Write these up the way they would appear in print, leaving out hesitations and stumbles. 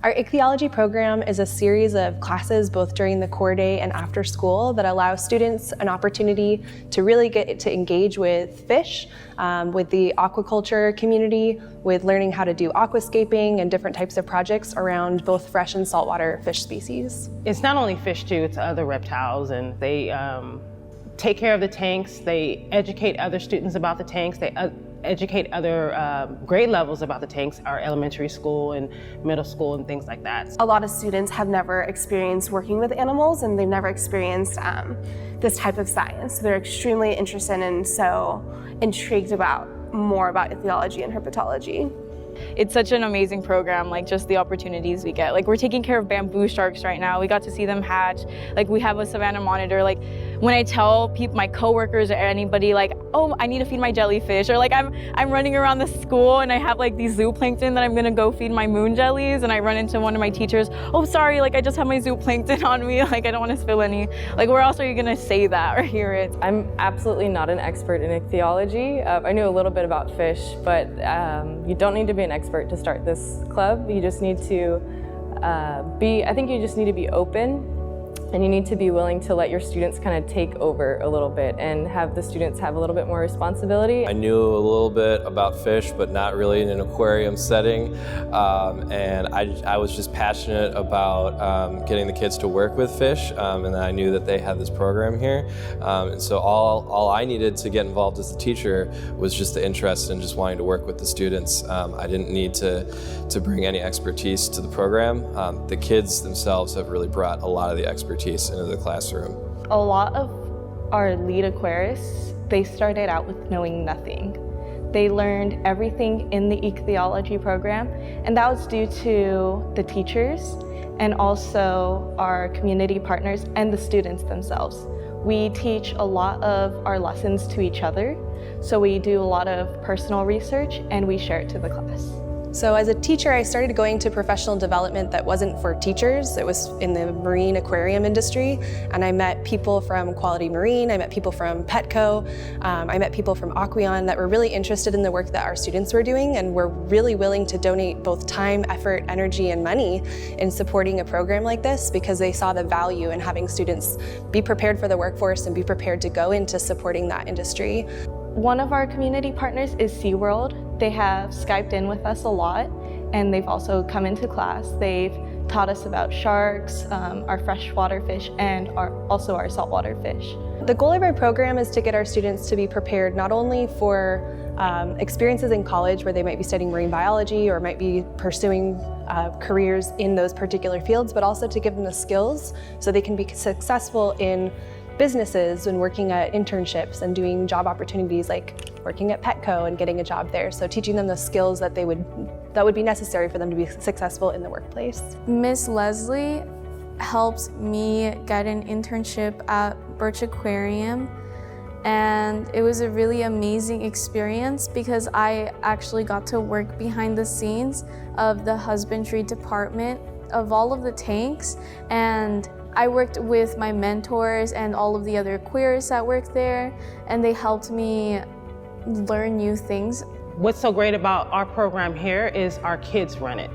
Our Ichthyology program is a series of classes both during the core day and after school that allow students an opportunity to really get to engage with fish, with the aquaculture community, with learning how to do aquascaping and different types of projects around both fresh and saltwater fish species. It's not only fish too, it's other reptiles, and they take care of the tanks, they educate other students about the tanks, they educate other grade levels about the tanks, our elementary school and middle school and things like that. A lot of students have never experienced working with animals and they've never experienced this type of science. So they're extremely interested and so intrigued about more about ichthyology and herpetology. It's such an amazing program, like just the opportunities we get. Like we're taking care of bamboo sharks right now. We got to see them hatch. Like we have a savanna monitor. Like when I tell people, my coworkers or anybody, like, oh, I need to feed my jellyfish, or like I'm running around the school and I have like these zooplankton that I'm gonna go feed my moon jellies, and I run into one of my teachers, oh sorry, like I just have my zooplankton on me, like I don't want to spill any. Like where else are you gonna say that or hear it? I'm absolutely not an expert in ichthyology. I knew a little bit about fish, but you don't need to be an expert to start this club. You just need to I think you just need to be open, and you need to be willing to let your students kind of take over a little bit and have the students have a little bit more responsibility. I knew a little bit about fish, but not really in an aquarium setting. And I was just passionate about getting the kids to work with fish, and I knew that they had this program here. And so all I needed to get involved as a teacher was just the interest in just wanting to work with the students. I didn't need to bring any expertise to the program. The kids themselves have really brought a lot of the expertise into the classroom. A lot of our lead aquarists, they started out with knowing nothing. They learned everything in the ichthyology program, and that was due to the teachers and also our community partners and the students themselves. We teach a lot of our lessons to each other, so we do a lot of personal research and we share it to the class. So as a teacher, I started going to professional development that wasn't for teachers. It was in the marine aquarium industry, and I met people from Quality Marine, I met people from Petco, I met people from Aqueon that were really interested in the work that our students were doing and were really willing to donate both time, effort, energy, and money in supporting a program like this because they saw the value in having students be prepared for the workforce and be prepared to go into supporting that industry. One of our community partners is SeaWorld. They have Skyped in with us a lot, and they've also come into class. They've taught us about sharks, our freshwater fish, and also our saltwater fish. The goal of our program is to get our students to be prepared not only for experiences in college where they might be studying marine biology or might be pursuing careers in those particular fields, but also to give them the skills so they can be successful in businesses and working at internships and doing job opportunities like working at Petco and getting a job there. So teaching them the skills that would be necessary for them to be successful in the workplace. Miss Leslie helped me get an internship at Birch Aquarium, and it was a really amazing experience because I actually got to work behind the scenes of the husbandry department of all of the tanks, and I worked with my mentors and all of the other aquarists that work there, and they helped me learn new things. What's so great about our program here is our kids run it.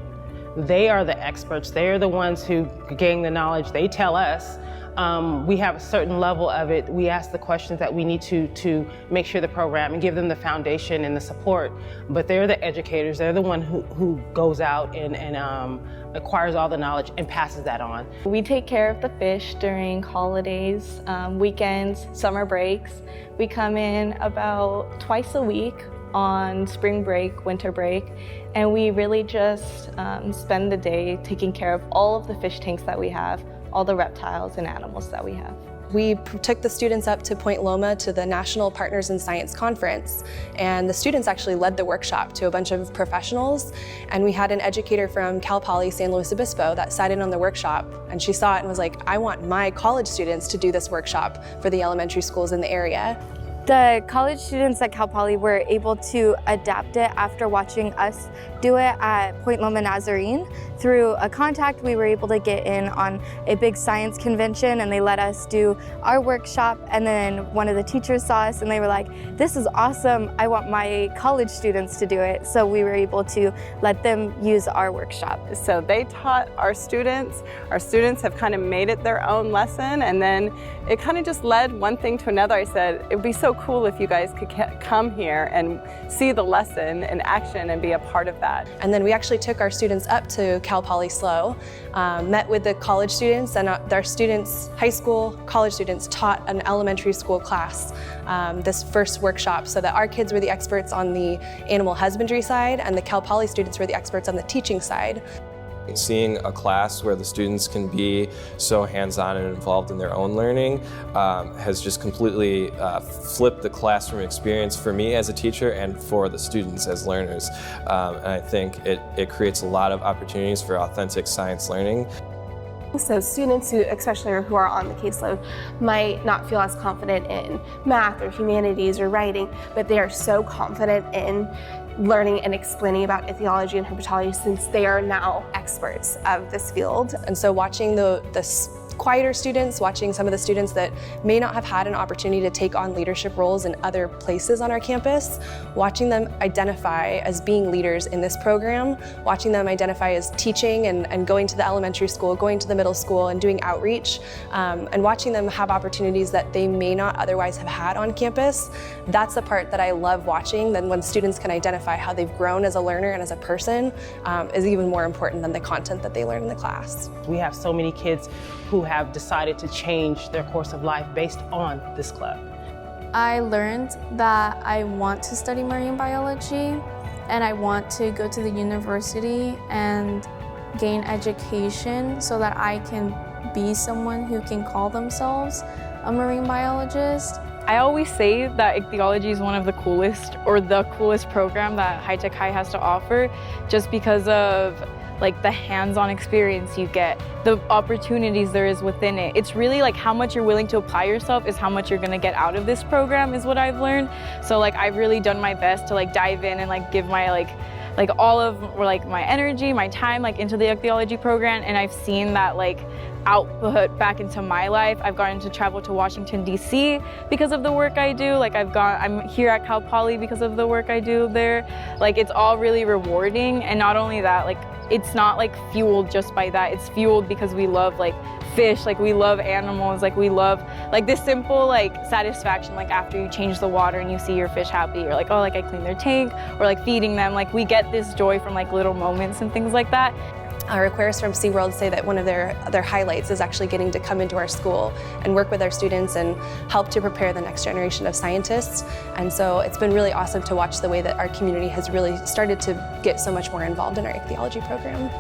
They are the experts. They are the ones who gain the knowledge. They tell us. We have a certain level of it. We ask the questions that we need to make sure the program and give them the foundation and the support. But they're the educators. They're the one who goes out and acquires all the knowledge and passes that on. We take care of the fish during holidays, weekends, summer breaks. We come in about twice a week on spring break, winter break, and we really just spend the day taking care of all of the fish tanks that we have, all the reptiles and animals that we have. We took the students up to Point Loma to the National Partners in Science Conference, and the students actually led the workshop to a bunch of professionals, and we had an educator from Cal Poly San Luis Obispo that sat in on the workshop, and she saw it and was like, I want my college students to do this workshop for the elementary schools in the area. The college students at Cal Poly were able to adapt it after watching us do it at Point Loma Nazarene. Through a contact, we were able to get in on a big science convention, and they let us do our workshop, and then one of the teachers saw us and they were like, "This is awesome, I want my college students to do it." So we were able to let them use our workshop. So they taught our students have kind of made it their own lesson, and then it kind of just led one thing to another. I said, it would be so cool if you guys could come here and see the lesson in action and be a part of that. And then we actually took our students up to Cal Poly SLO, met with the college students, and their students, high school, college students, taught an elementary school class this first workshop, so that our kids were the experts on the animal husbandry side and the Cal Poly students were the experts on the teaching side. Seeing a class where the students can be so hands-on and involved in their own learning has just completely flipped the classroom experience for me as a teacher and for the students as learners. And I think it creates a lot of opportunities for authentic science learning. So students especially who are on the caseload, might not feel as confident in math or humanities or writing, but they are so confident in learning and explaining about ichthyology and herpetology since they are now experts of this field. And so watching the quieter students, watching some of the students that may not have had an opportunity to take on leadership roles in other places on our campus, watching them identify as being leaders in this program, watching them identify as teaching and going to the elementary school, going to the middle school and doing outreach, and watching them have opportunities that they may not otherwise have had on campus, that's the part that I love watching. Then when students can identify how they've grown as a learner and as a person is even more important than the content that they learn in the class. We have so many kids who have decided to change their course of life based on this club. I learned that I want to study marine biology and I want to go to the university and gain education so that I can be someone who can call themselves a marine biologist. I always say that ichthyology is one of the coolest program that High Tech High has to offer, just because of like the hands-on experience you get, the opportunities there is within it. It's really like how much you're willing to apply yourself is how much you're gonna get out of this program, is what I've learned. So like I've really done my best to like dive in and like give my like all of like my energy, my time like into the ichthyology program, and I've seen that like output back into my life. I've gotten to travel to Washington, D.C. because of the work I do. Like I'm here at Cal Poly because of the work I do there. Like it's all really rewarding, and not only that, like it's not like fueled just by that. It's fueled because we love like fish, like we love animals, like we love like this simple like satisfaction, like after you change the water and you see your fish happy, you're like, oh, like I cleaned their tank, or like feeding them. Like we get this joy from like little moments and things like that. Our aquarists from SeaWorld say that one of their highlights is actually getting to come into our school and work with our students and help to prepare the next generation of scientists. And so it's been really awesome to watch the way that our community has really started to get so much more involved in our ichthyology program.